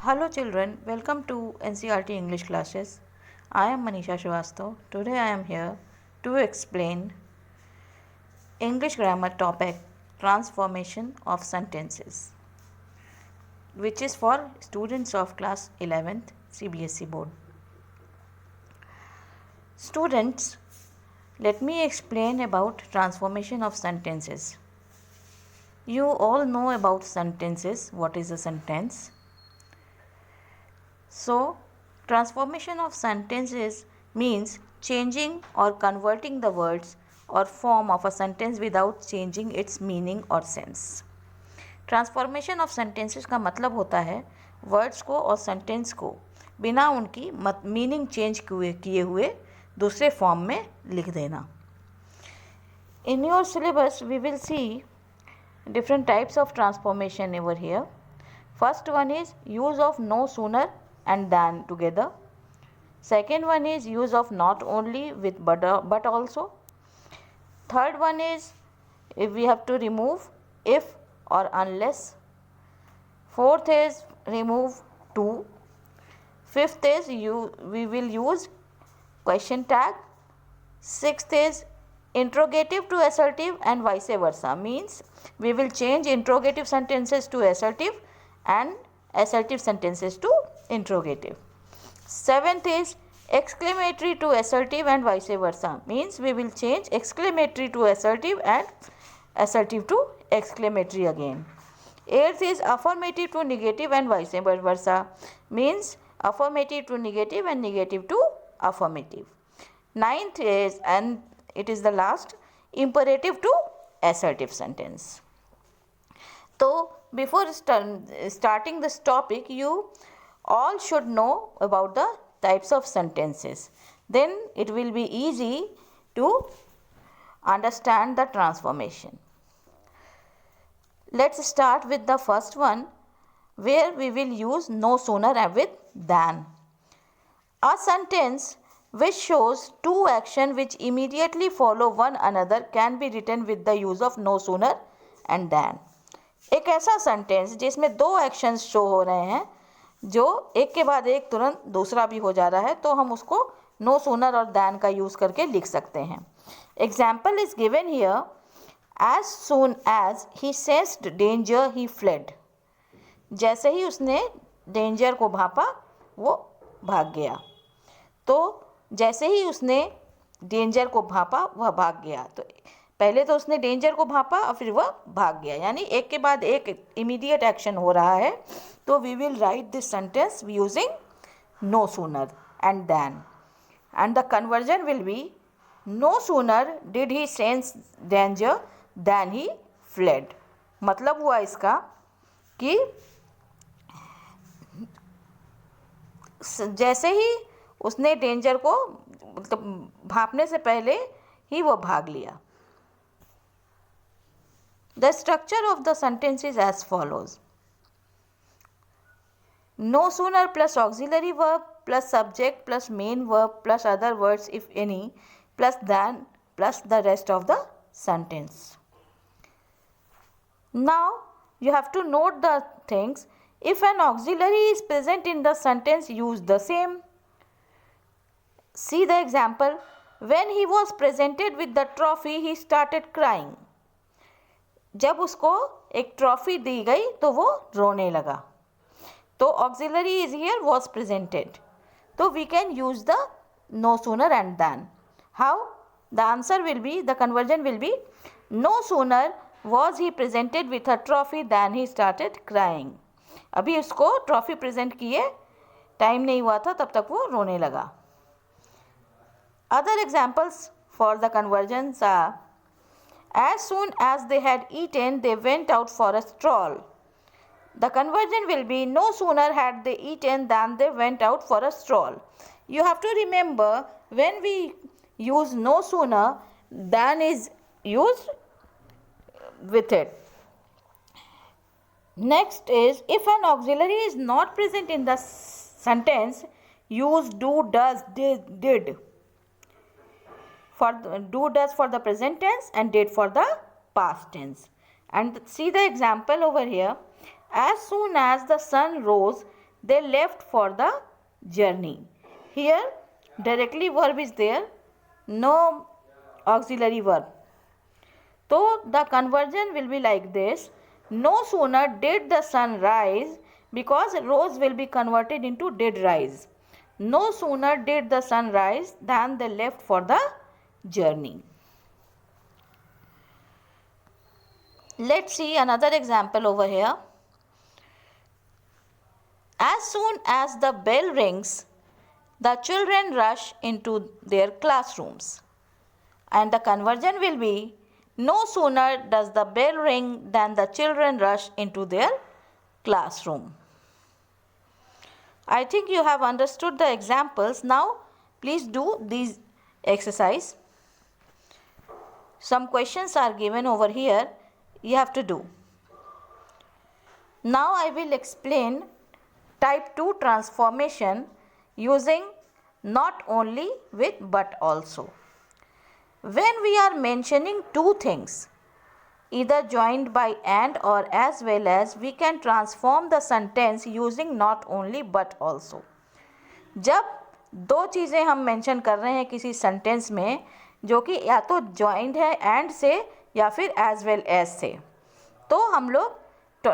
Hello children, welcome to NCRT English classes. I am Manisha Srivastav. Today I am here to explain English grammar topic transformation of sentences, which is for students of class 11th CBSE board. Students, let me explain about transformation of sentences. You all know about sentences. What is a sentence? So, transformation of sentences means changing or converting the words or form of a sentence without changing its meaning or sense. Transformation of sentences का मतलब होता है words को और sentence को बिना उनकी meaning change किए हुए दूसरे फॉर्म में लिख देना. In your syllabus we will see different types of transformation over here. First one is use of no sooner and than together. Second one is use of not only with but also. Third one is if we have to remove if or unless. Fourth is remove to. Fifth is we will use question tag. Sixth is interrogative to assertive and vice versa, means we will change interrogative sentences to assertive and assertive sentences to interrogative. Seventh is exclamatory to assertive and vice versa, means we will change exclamatory to assertive and assertive to exclamatory again. Eighth is affirmative to negative and vice versa, means affirmative to negative and negative to affirmative. Ninth is, and it is the last, imperative to assertive sentence. So before starting this topic, you all should know about the types of sentences. Then it will be easy to understand the transformation. Let's start with the first one, where we will use no sooner with than. A sentence which shows two actions which immediately follow one another can be written with the use of no sooner and than. एक ऐसा sentence जिसमें दो actions show हो रहे हैं जो एक के बाद एक तुरंत दूसरा भी हो जा रहा है, तो हम उसको नो सूनर और दैन का यूज़ करके लिख सकते हैं. Example is given here, as soon as he sensed danger he fled. जैसे ही उसने डेंजर को भापा वो भाग गया. तो जैसे ही उसने डेंजर को भापा वह भाग गया. तो पहले तो उसने डेंजर को भापा और फिर वह भाग गया, यानी एक के बाद एक इमीडिएट एक्शन हो रहा है. तो we will write this sentence using no sooner and than, and the conversion will be no sooner did he sense danger than he fled. मतलब हुआ इसका कि जैसे ही उसने डेंजर को मतलब भापने से पहले ही वो भाग लिया. The structure of the sentence is as follows. No sooner plus auxiliary verb plus subject plus main verb plus other words if any plus than plus the rest of the sentence. Now you have to note the things. If an auxiliary is present in the sentence, use the same. See the example. When he was presented with the trophy, he started crying. जब उसको एक trophy दी गई तो वो रोने लगा. तो auxiliary is here was presented, तो we can use the no sooner and than. How? The answer will be, the conversion will be no sooner was he presented with a trophy than he started crying. अभी उसको trophy present किए time नहीं हुआ था तब तक वो रोने लगा. Other examples for the conversions are, as soon as they had eaten, they went out for a stroll. The conversion will be no sooner had they eaten than they went out for a stroll. You have to remember, when we use no sooner, than is used with it. Next is, if an auxiliary is not present in the sentence, use do, does, did. Do does for the present tense and did for the past tense. And see the example over here. As soon as the sun rose, they left for the journey. Here directly verb is there, no auxiliary verb. So the conversion will be like this. No sooner did the sun rise, because rose will be converted into did rise. No sooner did the sun rise than they left for the journey. Let's see another example over here. As soon as the bell rings, the children rush into their classrooms. And the conversion will be, no sooner does the bell ring than the children rush into their classroom. I think you have understood the examples. Now please do these exercise. Some questions are given over here. You have to do. Now I will explain type 2 transformation using not only with but also. When we are mentioning two things, either joined by and or as well as, we can transform the sentence using not only but also. जब दो चीज़ें हम mention कर रहे हैं किसी sentence में जो कि या तो जॉइंड है एंड से या फिर एज वेल एज से, तो हम लोग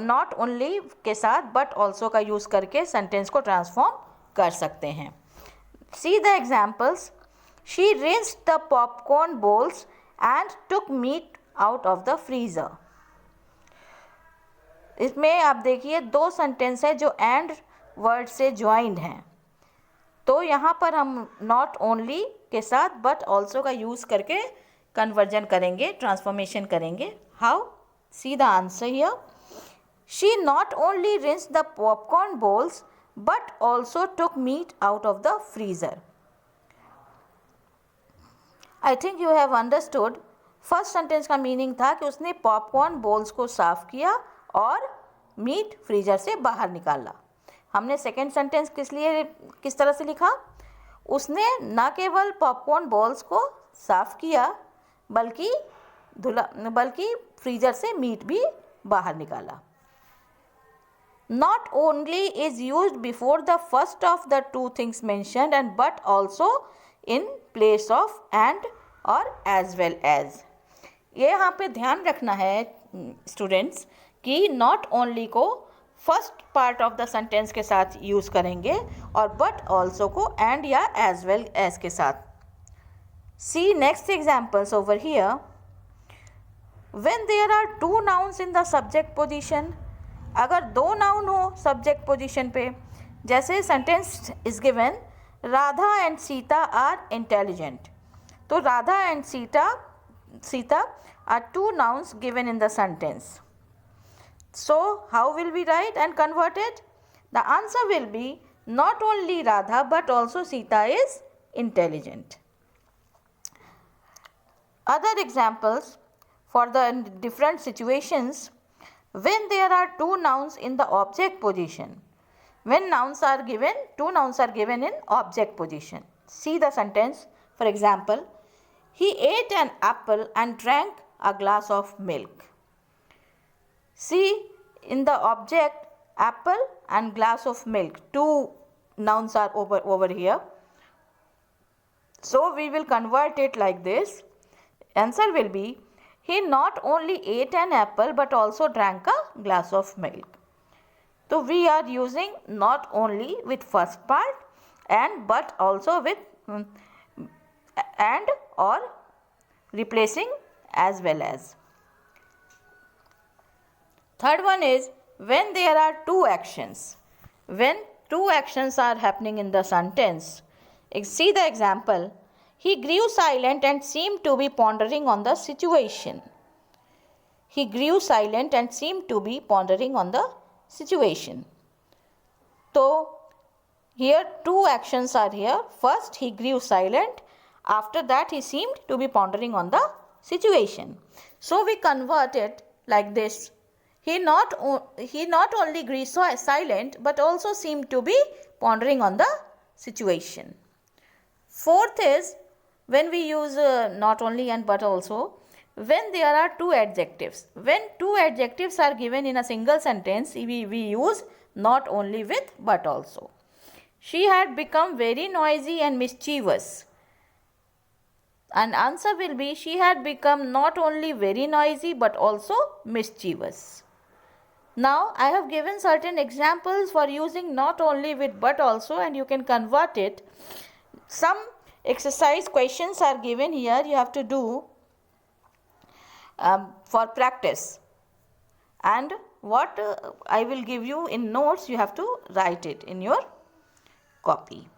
नॉट ओनली के साथ बट ऑल्सो का यूज़ करके सेंटेंस को ट्रांसफॉर्म कर सकते हैं. See the examples. She rinsed the popcorn bowls and took meat out of the freezer. इसमें आप देखिए दो सेंटेंस है जो एंड वर्ड से ज्वाइंड हैं, तो यहाँ पर हम नॉट ओनली के साथ बट ऑल्सो का यूज़ करके कन्वर्जन करेंगे, ट्रांसफॉर्मेशन करेंगे. How? See the answer here. She not only rinsed the popcorn bowls but also took meat out of the freezer. I think you have understood. First sentence का meaning था कि उसने popcorn balls को साफ़ किया और meet freezer से बाहर निकाला. हमने सेकेंड सेंटेंस किस तरह से लिखा? उसने न केवल पॉपकॉर्न बॉल्स को साफ़ किया बल्कि फ्रीजर से मीट भी बाहर निकाला. Not only is used before the first of the two things mentioned and but also in place of and और as well as. ये यहाँ पे ध्यान रखना है स्टूडेंट्स कि not only को first part of the sentence के साथ यूज़ करेंगे और but also को and या as well as के साथ. See next examples over here. When there are two nouns in the subject position, अगर दो नाउन हो सब्जेक्ट पोजीशन पे, जैसे sentence is given Radha and Sita are intelligent, तो Radha and Sita are two nouns given in the sentence. So how will we write and convert it? The answer will be not only Radha but also Sita is intelligent. Other examples for the different situations. When there are two nouns in the object position, when two nouns are given in object position. See the sentence. For example, he ate an apple and drank a glass of milk. See, in the object apple and glass of milk, two nouns are over here. So we will convert it like this. Answer will be, he not only ate an apple but also drank a glass of milk. So we are using not only with first part and but also with and or replacing as well as. Third one is when there are two actions. When two actions are happening in the sentence. See the example. He grew silent and seemed to be pondering on the situation. He grew silent and seemed to be pondering on the situation. So, here two actions are here. First, he grew silent. After that, he seemed to be pondering on the situation. So, we convert it like this. He not only grew silent but also seemed to be pondering on the situation. Fourth is, when we use not only and but also, when there are two adjectives. When two adjectives are given in a single sentence, we use not only with but also. She had become very noisy and mischievous. And answer will be, she had become not only very noisy but also mischievous. Now I have given certain examples for using not only with but also, and you can convert it. Some exercise questions are given here, you have to do for practice, and what I will give you in notes, you have to write it in your copy.